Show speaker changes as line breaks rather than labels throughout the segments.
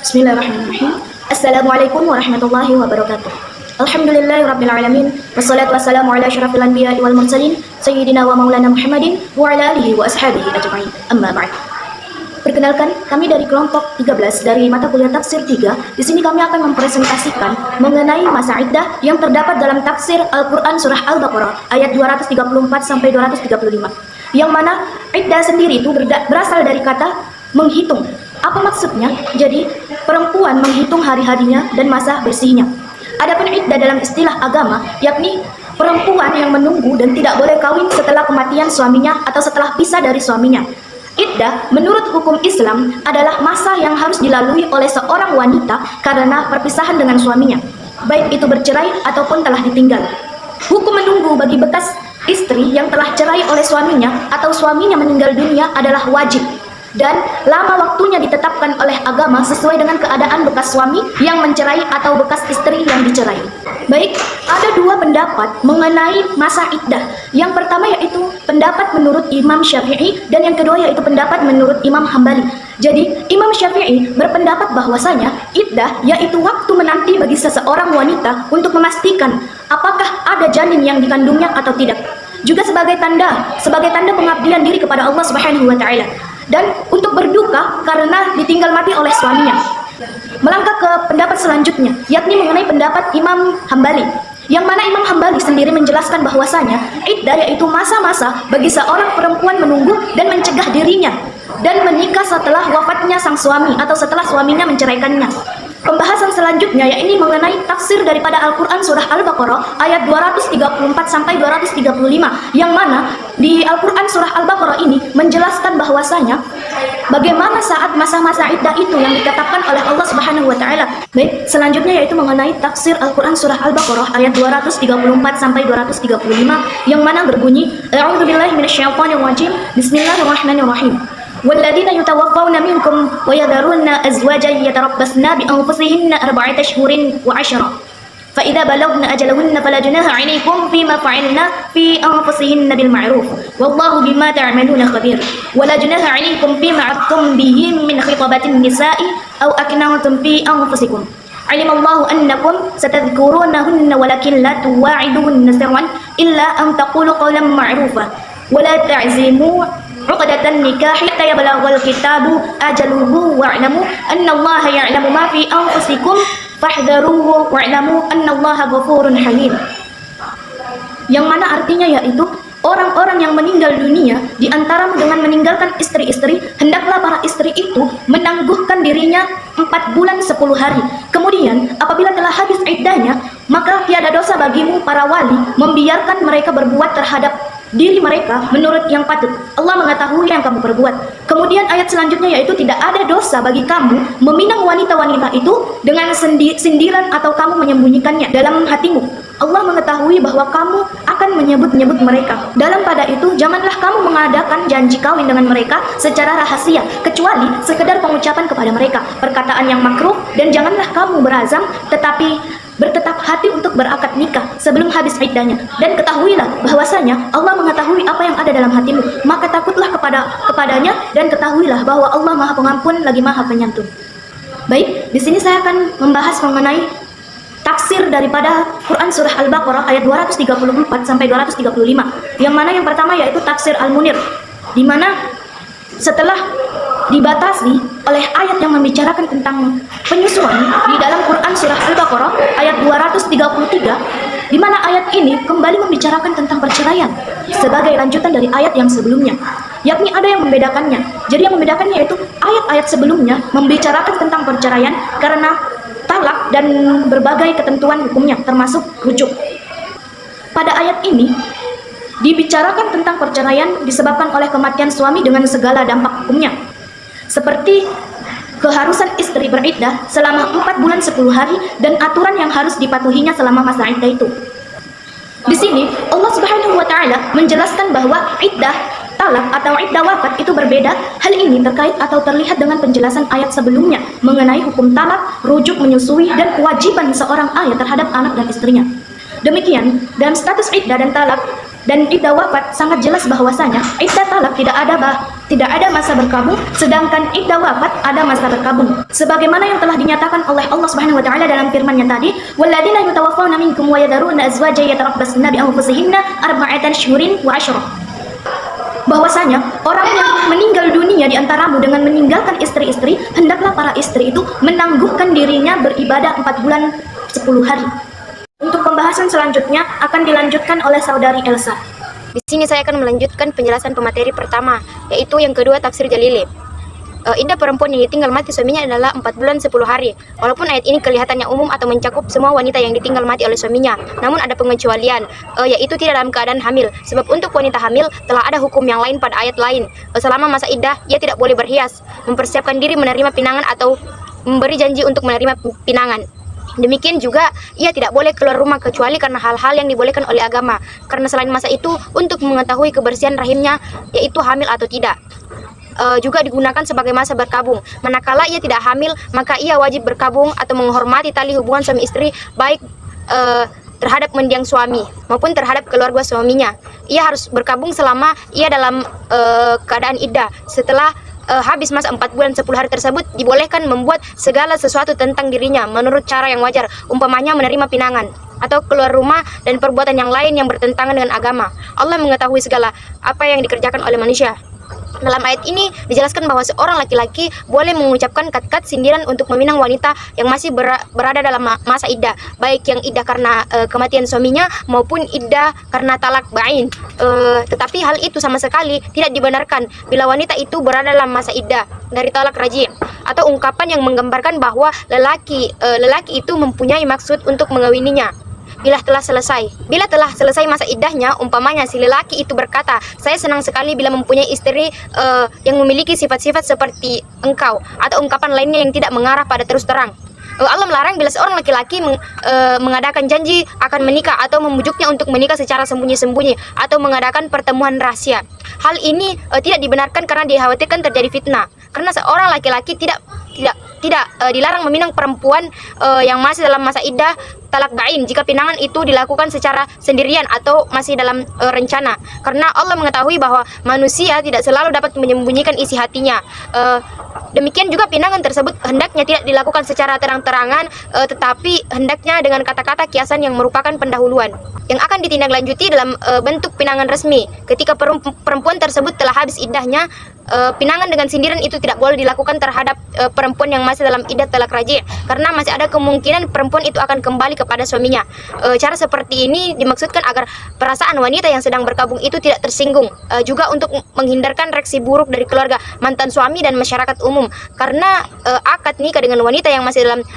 Bismillahirrahmanirrahim. Assalamualaikum warahmatullahi wabarakatuh. Alhamdulillahirrabbilalamin. Wassalatu wassalamu ala asyrafil anbiya'i wal mursalin Sayyidina wa maulana Muhammadin wa ala alihi wa ashabihi ajma'in. Amma ba'd. Perkenalkan, kami dari kelompok 13 dari mata kuliah tafsir 3. Di sini kami akan mempresentasikan mengenai masa iddah yang terdapat dalam tafsir Al-Qur'an surah Al-Baqarah ayat 234 sampai 235. Yang mana iddah sendiri itu berasal dari kata menghitung. Apa maksudnya? Jadi, perempuan menghitung hari-harinya dan masa bersihnya. Adapun iddah dalam istilah agama, yakni perempuan yang menunggu dan tidak boleh kawin setelah kematian suaminya atau setelah pisah dari suaminya. Iddah menurut hukum Islam adalah masa yang harus dilalui oleh seorang wanita karena perpisahan dengan suaminya, baik itu bercerai ataupun telah ditinggal. Hukum menunggu bagi bekas istri yang telah cerai oleh suaminya atau suaminya meninggal dunia adalah wajib. Dan lama waktunya ditetapkan oleh agama sesuai dengan keadaan bekas suami yang mencerai atau bekas istri yang dicerai. Baik, ada dua pendapat mengenai masa iddah. Yang pertama yaitu pendapat menurut Imam Syafi'i dan yang kedua yaitu pendapat menurut Imam Hambali. Jadi, Imam Syafi'i berpendapat bahwasanya iddah yaitu waktu menanti bagi seseorang wanita untuk memastikan apakah ada janin yang dikandungnya atau tidak. Juga sebagai tanda pengabdian diri kepada Allah Subhanahu wa taala. Dan untuk berduka karena ditinggal mati oleh suaminya. Melangkah ke pendapat selanjutnya, yakni mengenai pendapat Imam Hambali, yang mana Imam Hambali sendiri menjelaskan bahwasanya iddah yaitu masa-masa bagi seorang perempuan menunggu dan mencegah dirinya dan menikah setelah wafatnya sang suami atau setelah suaminya menceraikannya. Pembahasan selanjutnya yakni mengenai tafsir daripada Al-Qur'an surah Al-Baqarah ayat 234 sampai 235, yang mana di Al-Qur'an surah Al-Baqarah ini menjelaskan bahwasanya bagaimana saat masa-masa iddah itu yang ditetapkan oleh Allah Subhanahu wa taala. Baik, selanjutnya yaitu mengenai tafsir Al-Qur'an surah Al-Baqarah ayat 234 sampai 235, yang mana berbunyi A'udzubillahi minasyaitonirrajim. Bismillahirrahmanirrahim. والذين يتوفون منكم ويذرون أزواجا يتربصن بأنفسهن 4 أشهر وعشرا فإذا بلغن أجلهن فلا جناح عليكم فيما فعلن في أنفسهن بالمعروف والله بما تعملون خبير ولا جناح عليكم فيما عدتم به من خطبة النساء أو أكننتم في أنفسكم علم الله أنكم ستذكرونهن ولكن لا تواعدوهن سرا إلا أن تقولوا قولا معروفا ولا تعزموا عقدة النكاح حتى يبلغ الكتاب أجله واعلموا أن الله يعلم ما في أنفسكم فاحذروه واعلموا أن الله غفور حليم. Yang mana artinya yaitu orang-orang yang meninggal dunia di antara dengan meninggalkan istri-istri, hendaklah para istri itu menangguhkan dirinya 4 bulan 10 hari. Kemudian apabila telah habis iddahnya, maka tiada dosa bagimu para wali membiarkan mereka berbuat terhadap diri mereka menurut yang patut. Allah mengetahui yang kamu perbuat. Kemudian ayat selanjutnya yaitu tidak ada dosa bagi kamu meminang wanita-wanita itu dengan sindiran atau kamu menyembunyikannya dalam hatimu. Allah mengetahui bahwa kamu akan menyebut-nyebut mereka. Dalam pada itu, janganlah kamu mengadakan janji kawin dengan mereka secara rahasia, kecuali sekedar pengucapan kepada mereka, perkataan yang makruh, dan janganlah kamu berazam tetapi bertetap hati untuk berakad nikah sebelum habis iddahnya. Dan ketahuilah bahwasanya Allah mengetahui apa yang ada dalam hatimu, maka takutlah kepadanya dan ketahuilah bahwa Allah Maha Pengampun lagi Maha Penyantun. Baik, di sini saya akan membahas mengenai tafsir daripada Quran surah Al-Baqarah ayat 234 sampai 235. Yang mana yang pertama yaitu tafsir Al-Munir, di mana setelah dibatasi oleh ayat yang membicarakan tentang penyusuan di dalam Quran surah Al-Baqarah ayat 233, di mana ayat ini kembali membicarakan tentang perceraian sebagai lanjutan dari ayat yang sebelumnya, yakni ada yang membedakannya. Jadi yang membedakannya yaitu ayat-ayat sebelumnya membicarakan tentang perceraian karena talak dan berbagai ketentuan hukumnya termasuk rujuk. Pada ayat ini dibicarakan tentang perceraian disebabkan oleh kematian suami dengan segala dampak hukumnya, seperti keharusan istri beriddah selama 4 bulan 10 hari dan aturan yang harus dipatuhinya selama masa iddah itu. Di sini Allah Subhanahu wa taala menjelaskan bahwa iddah talak atau iddah wafat itu berbeda. Hal ini terkait atau terlihat dengan penjelasan ayat sebelumnya mengenai hukum talak, rujuk, menyusui, dan kewajiban seorang ayah terhadap anak dan istrinya. Demikian, dalam status iddah dan talak dan iddah wafat sangat jelas bahwasanya iddah talak tidak tidak ada masa berkabung, sedangkan iddah wafat ada masa berkabung. Sebagaimana yang telah dinyatakan oleh Allah Subhanahu wa taala dalam firman-Nya tadi, "Walladzina yatawaffawna minkum wa yadharuna azwajan yatarabbasna bi anfusihinna arba'atan syuhurin wa 'ashra." Bahwasanya orang yang meninggal dunia di antaramu dengan meninggalkan istri-istri, hendaklah para istri itu menangguhkan dirinya beribadah 4 bulan 10 hari. Untuk pembahasan selanjutnya akan dilanjutkan oleh saudari Elsa.
Di sini saya akan melanjutkan penjelasan pemateri pertama, yaitu yang kedua tafsir Jalili. Iddah perempuan yang ditinggal mati suaminya adalah 4 bulan 10 hari. Walaupun ayat ini kelihatannya umum atau mencakup semua wanita yang ditinggal mati oleh suaminya, namun ada pengecualian, yaitu tidak dalam keadaan hamil. Sebab untuk wanita hamil telah ada hukum yang lain pada ayat lain. Selama masa iddah, ia tidak boleh berhias, mempersiapkan diri menerima pinangan atau memberi janji untuk menerima pinangan. Demikian juga ia tidak boleh keluar rumah kecuali karena hal-hal yang dibolehkan oleh agama. Karena selain masa itu untuk mengetahui kebersihan rahimnya, yaitu hamil atau tidak. Juga digunakan sebagai masa berkabung. Manakala ia tidak hamil, maka ia wajib berkabung atau menghormati tali hubungan suami istri, baik terhadap mendiang suami maupun terhadap keluarga suaminya. Ia harus berkabung selama ia dalam keadaan iddah. Setelah habis masa 4 bulan 10 hari tersebut, dibolehkan membuat segala sesuatu tentang dirinya menurut cara yang wajar, umpamanya menerima pinangan atau keluar rumah dan perbuatan yang lain yang bertentangan dengan agama. Allah mengetahui segala apa yang dikerjakan oleh manusia. Dalam ayat ini dijelaskan bahwa seorang laki-laki boleh mengucapkan kat-kat sindiran untuk meminang wanita yang masih berada dalam masa iddah, baik yang iddah karena kematian suaminya maupun iddah karena talak ba'in. Tetapi hal itu sama sekali tidak dibenarkan bila wanita itu berada dalam masa iddah dari talak raji' atau ungkapan yang menggambarkan bahwa lelaki itu mempunyai maksud untuk mengawininya. Bila telah selesai masa iddahnya, umpamanya si lelaki itu berkata, "Saya senang sekali bila mempunyai istri yang memiliki sifat-sifat seperti engkau," atau ungkapan lainnya yang tidak mengarah pada terus terang. Allah melarang bila seorang laki-laki mengadakan janji akan menikah atau membujuknya untuk menikah secara sembunyi-sembunyi atau mengadakan pertemuan rahasia. Hal ini tidak dibenarkan karena dikhawatirkan terjadi fitnah. Karena seorang laki-laki tidak dilarang meminang perempuan yang masih dalam masa iddah talak ba'in jika pinangan itu dilakukan secara sendirian atau masih dalam rencana. Karena Allah mengetahui bahwa manusia tidak selalu dapat menyembunyikan isi hatinya. Demikian juga pinangan tersebut hendaknya tidak dilakukan secara terang-terangan, tetapi hendaknya dengan kata-kata kiasan yang merupakan pendahuluan yang akan ditindaklanjuti dalam bentuk pinangan resmi. Ketika perempuan tersebut telah habis iddahnya, pinangan dengan sindiran itu tidak boleh dilakukan terhadap perempuan yang masih dalam iddah talak raji' karena masih ada kemungkinan perempuan itu akan kembali kepada suaminya. Cara seperti ini dimaksudkan agar perasaan wanita yang sedang berkabung itu tidak tersinggung, juga untuk menghindarkan reaksi buruk dari keluarga, mantan suami dan masyarakat umum, karena akad nikah dengan wanita yang masih dalam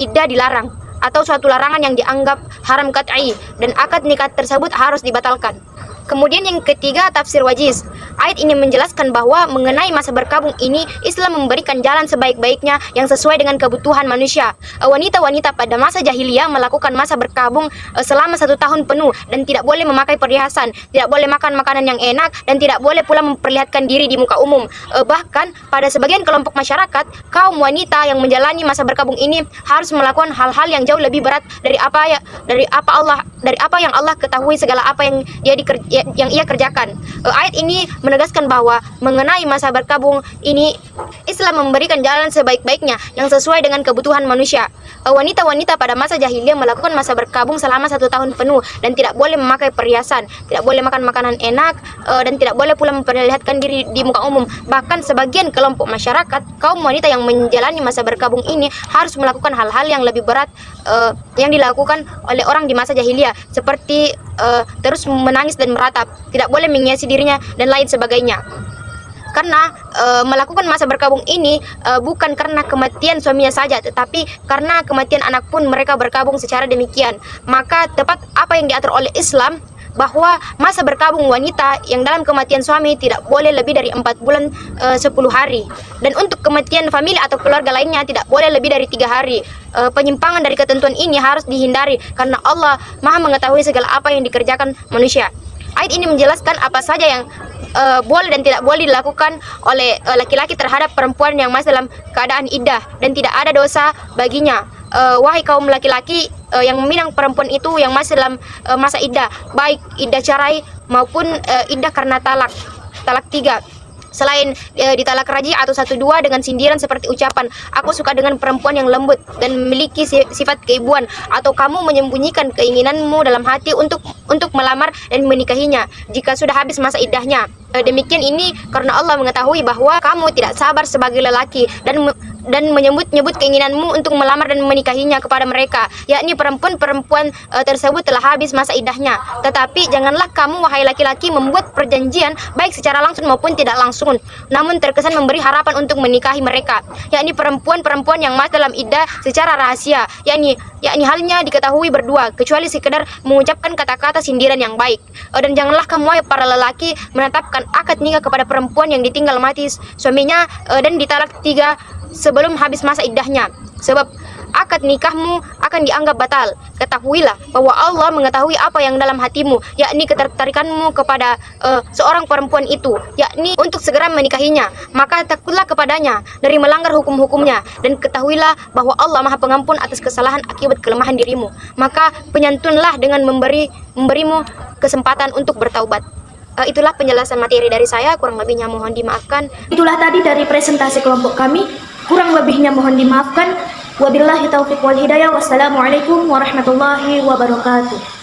iddah dilarang atau suatu larangan yang dianggap haram qat'i, dan akad nikah tersebut harus dibatalkan. Kemudian yang ketiga, tafsir wajiz. Ayat ini menjelaskan bahwa mengenai masa berkabung ini, Islam memberikan jalan sebaik-baiknya yang sesuai dengan kebutuhan manusia. Wanita-wanita pada masa jahiliyah melakukan masa berkabung selama 1 tahun penuh dan tidak boleh memakai perhiasan, tidak boleh makan makanan yang enak, dan tidak boleh pula memperlihatkan diri di muka umum. Bahkan pada sebagian kelompok masyarakat, kaum wanita yang menjalani masa berkabung ini harus melakukan hal-hal yang jauh lebih berat dari apa yang Allah ketahui segala apa yang ia kerjakan. Ayat ini menegaskan bahwa mengenai masa berkabung ini, Islam memberikan jalan sebaik-baiknya yang sesuai dengan kebutuhan manusia. Wanita-wanita pada masa jahiliyah melakukan masa berkabung selama 1 tahun penuh dan tidak boleh memakai perhiasan, tidak boleh makan makanan enak, dan tidak boleh pula memperlihatkan diri di muka umum. Bahkan sebagian kelompok masyarakat, kaum wanita yang menjalani masa berkabung ini harus melakukan hal-hal yang lebih berat yang dilakukan oleh orang di masa jahiliyah, seperti terus menangis dan meratap, tidak boleh menghiasi dirinya dan lain sebagainya. Karena melakukan masa berkabung ini bukan karena kematian suaminya saja, tetapi karena kematian anak pun mereka berkabung secara demikian. Maka tepat apa yang diatur oleh Islam, bahwa masa berkabung wanita yang dalam kematian suami tidak boleh lebih dari 4 bulan 10 hari. Dan untuk kematian famili atau keluarga lainnya tidak boleh lebih dari 3 hari. Penyimpangan dari ketentuan ini harus dihindari karena Allah Maha mengetahui segala apa yang dikerjakan manusia. Ayat ini menjelaskan apa saja yang boleh dan tidak boleh dilakukan oleh laki-laki terhadap perempuan yang masih dalam keadaan iddah dan tidak ada dosa baginya. Wahai kaum laki-laki yang meminang perempuan itu yang masih dalam masa iddah, baik iddah cerai maupun iddah karena talak 3. Selain ditalak raji atau 1-2 dengan sindiran seperti ucapan, aku suka dengan perempuan yang lembut dan memiliki sifat keibuan, atau kamu menyembunyikan keinginanmu dalam hati untuk melamar dan menikahinya jika sudah habis masa iddahnya. Demikian ini karena Allah mengetahui bahwa kamu tidak sabar sebagai lelaki dan menyebut keinginanmu untuk melamar dan menikahinya kepada mereka, yakni perempuan-perempuan tersebut telah habis masa iddahnya. Tetapi janganlah kamu wahai laki-laki membuat perjanjian baik secara langsung maupun tidak langsung, namun terkesan memberi harapan untuk menikahi mereka, yakni perempuan-perempuan yang masih dalam iddah secara rahasia, yakni halnya diketahui berdua, kecuali sekedar mengucapkan kata-kata sindiran yang baik. Dan janganlah kamu wahai para lelaki menetapkan akad nikah kepada perempuan yang ditinggal mati suaminya dan ditalak 3 sebelum habis masa iddahnya, sebab akad nikahmu akan dianggap batal. Ketahuilah bahwa Allah mengetahui apa yang dalam hatimu, yakni ketertarikanmu kepada seorang perempuan itu, yakni untuk segera menikahinya. Maka takutlah kepadanya dari melanggar hukum-hukumnya, dan ketahuilah bahwa Allah Maha Pengampun atas kesalahan akibat kelemahan dirimu. Maka penyantunlah dengan memberimu kesempatan untuk bertaubat. Itulah penjelasan materi dari saya, kurang lebihnya mohon dimaafkan.
Itulah tadi dari presentasi kelompok kami, kurang lebihnya mohon dimaafkan. Wabillahi taufiq wal hidayah. Wassalamualaikum warahmatullahi wabarakatuh.